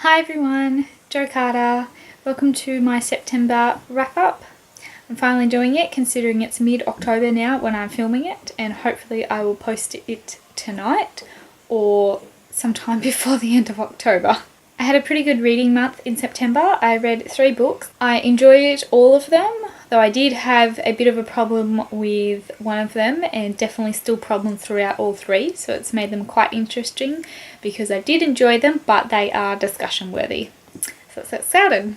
Hi everyone, Jo Carter. Welcome to my September wrap-up. I'm finally doing it considering it's mid-October now when I'm filming it, and hopefully I will post it tonight or sometime before the end of October. I had a pretty good reading month in September. I read 3 books. I enjoyed all of them, though I did have a bit of a problem with one of them, and definitely still problems throughout all 3, so it's made them quite interesting because I did enjoy them, but they are discussion worthy. So let's get started.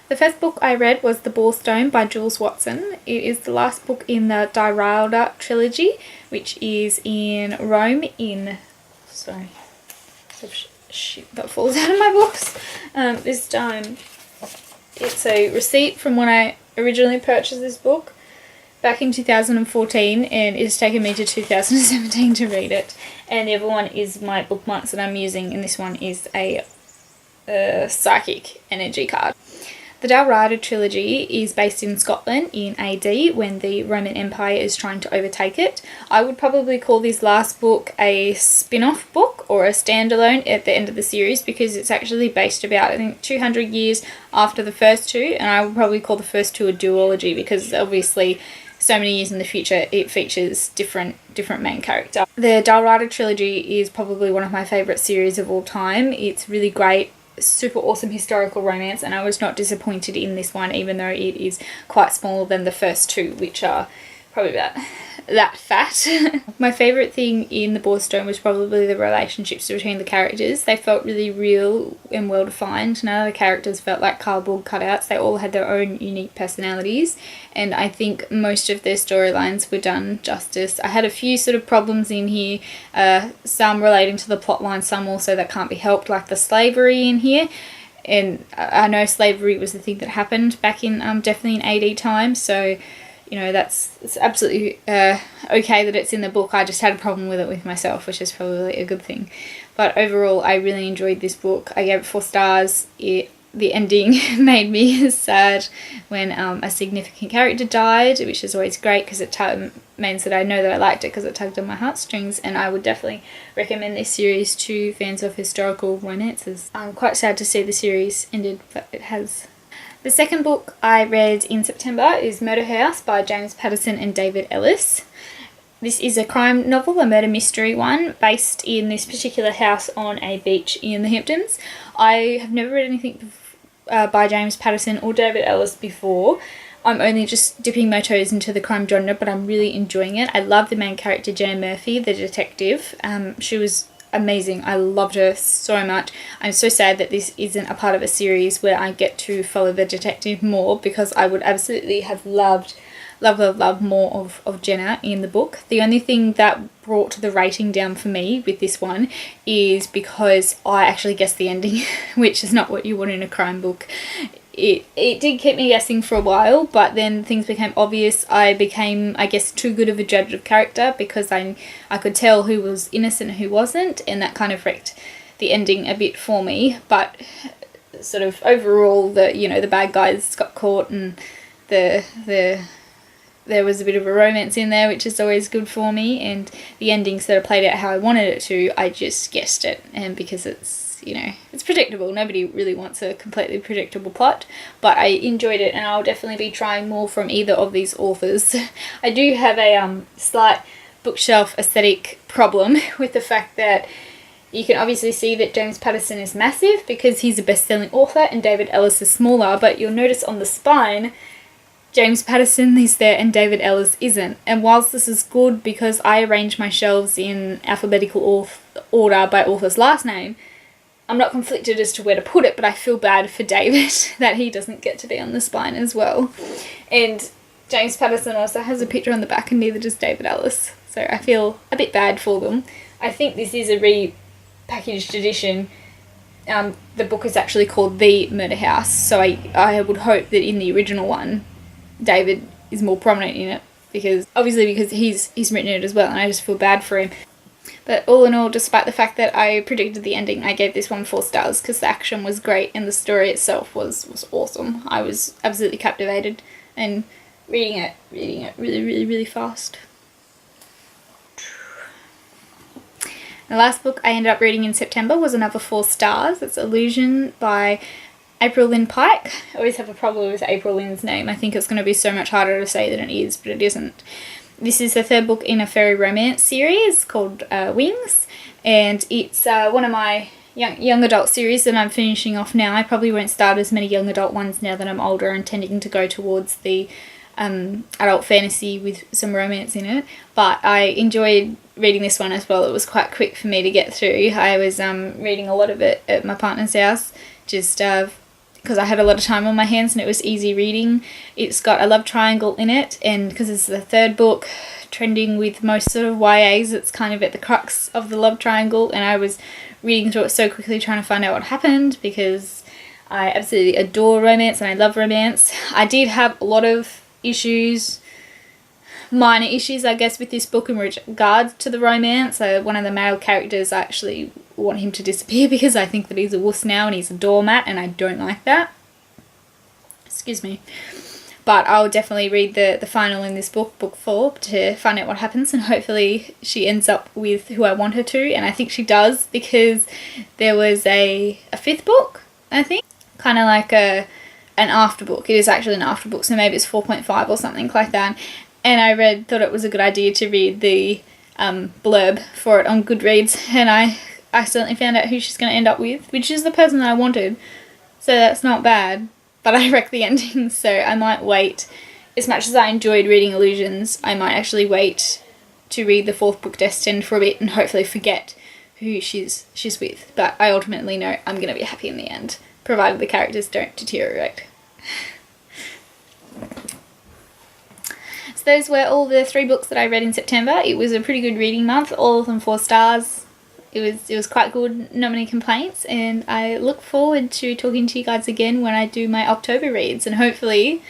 The first book I read was The Boarstone by Jules Watson. It is the last book in the Die Wilder trilogy, which is in Rome in... Sorry. Shit that falls out of my books. This time it's a receipt from when I originally purchased this book back in 2014, and it's taken me to 2017 to read it. And the other one is my bookmarks that I'm using, and this one is a psychic energy card. The Dalriada trilogy is based in Scotland in AD when the Roman Empire is trying to overtake it. I would probably call this last book a spin-off book or a standalone at the end of the series, because it's actually based about, I think, 200 years after the first 2, and I would probably call the first 2 a duology because obviously so many years in the future it features different main character. The Dalriada trilogy is probably one of my favourite series of all time. It's really great. Super awesome historical romance, and I was not disappointed in this one, even though it is quite smaller than the first 2, which are probably about that fat. My favourite thing in The Boarstone was probably the relationships between the characters. They felt really real and well defined. None of the characters felt like cardboard cutouts. They all had their own unique personalities, and I think most of their storylines were done justice. I had a few sort of problems in here, some relating to the plotline, some also that can't be helped, like the slavery in here. And I know slavery was the thing that happened back in definitely in AD times, so you know, it's absolutely okay that it's in the book. I just had a problem with it with myself, which is probably a good thing. But overall, I really enjoyed this book. I gave it 4 stars. The ending made me sad when a significant character died, which is always great because it means that I know that I liked it because it tugged on my heartstrings, and I would definitely recommend this series to fans of historical romances. I'm quite sad to see the series ended, but it has. The second book I read in September is Murder House by James Patterson and David Ellis. This is a crime novel, a murder mystery one, based in this particular house on a beach in the Hamptons. I have never read anything by James Patterson or David Ellis before. I'm only just dipping my toes into the crime genre, but I'm really enjoying it. I love the main character, Jenna Murphy, the detective. She was amazing. I loved her so much. I'm so sad that this isn't a part of a series where I get to follow the detective more, because I would absolutely have loved more of Jenna in the book. The only thing that brought the rating down for me with this one is because I actually guessed the ending, which is not what you want in a crime book. It did keep me guessing for a while, but then things became obvious. I became, I guess, too good of a judge of character because I could tell who was innocent and who wasn't, and that kind of wrecked the ending a bit for me. But sort of overall, the bad guys got caught, and there was a bit of a romance in there, which is always good for me, and the ending sort of played out how I wanted it to. I just guessed it, and because it's predictable. Nobody really wants a completely predictable plot, but I enjoyed it, and I'll definitely be trying more from either of these authors. I do have a slight bookshelf aesthetic problem with the fact that you can obviously see that James Patterson is massive because he's a best-selling author, and David Ellis is smaller, but you'll notice on the spine James Patterson is there and David Ellis isn't. And whilst this is good because I arrange my shelves in alphabetical order by author's last name, I'm not conflicted as to where to put it, but I feel bad for David that he doesn't get to be on the spine as well. And James Patterson also has a picture on the back, and neither does David Ellis. So I feel a bit bad for them. I think this is a repackaged edition. The book is actually called The Murder House, so I would hope that in the original one, David is more prominent in it, because he's written it as well, and I just feel bad for him. But all in all, despite the fact that I predicted the ending, I gave this one 4 stars because the action was great and the story itself was awesome. I was absolutely captivated and reading it really, really, really fast. The last book I ended up reading in September was another 4 stars. It's Illusion by April Lynn Pike. I always have a problem with April Lynn's name. I think it's going to be so much harder to say than it is, but it isn't. This is the 3rd book in a fairy romance series called Wings, and it's one of my young adult series that I'm finishing off now. I probably won't start as many young adult ones now that I'm older and tending to go towards the adult fantasy with some romance in it, but I enjoyed reading this one as well. It was quite quick for me to get through. I was reading a lot of it at my partner's house, just because I had a lot of time on my hands and it was easy reading. It's got a love triangle in it, and because it's the 3rd book, trending with most sort of YAs, it's kind of at the crux of the love triangle, and I was reading through it so quickly trying to find out what happened because I absolutely adore romance and I love romance. I did have a lot of issues, minor issues I guess, with this book in regards to the romance. One of the male characters, I actually want him to disappear because I think that he's a wuss now and he's a doormat, and I don't like that. Excuse me. But I'll definitely read the final in this book, book 4, to find out what happens, and hopefully she ends up with who I want her to, and I think she does because there was a 5th book, I think, kind of like an after book. It is actually an after book, so maybe it's 4.5 or something like that, and I thought it was a good idea to read the blurb for it on Goodreads, and I accidentally found out who she's going to end up with, which is the person that I wanted, so that's not bad. But I wrecked the ending, so I might wait. As much as I enjoyed reading Illusions, I might actually wait to read the 4th book, Destined, for a bit and hopefully forget who she's with. But I ultimately know I'm going to be happy in the end, provided the characters don't deteriorate. So those were all the 3 books that I read in September. It was a pretty good reading month, all of them 4 stars. It was quite good, not many complaints, and I look forward to talking to you guys again when I do my October reads, and hopefully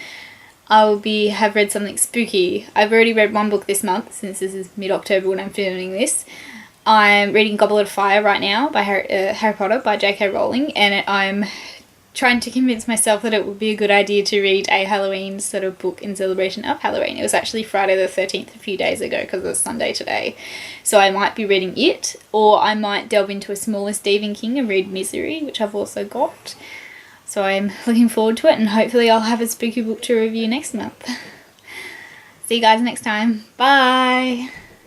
I will have read something spooky. I've already read 1 book this month, since this is mid-October when I'm filming this. I'm reading Goblet of Fire right now by Harry Potter by J.K. Rowling, and I'm trying to convince myself that it would be a good idea to read a Halloween sort of book in celebration of Halloween. It was actually Friday the 13th a few days ago because it was Sunday today. So I might be reading it, or I might delve into a smaller Stephen King and read Misery, which I've also got. So I'm looking forward to it, and hopefully I'll have a spooky book to review next month. See you guys next time. Bye!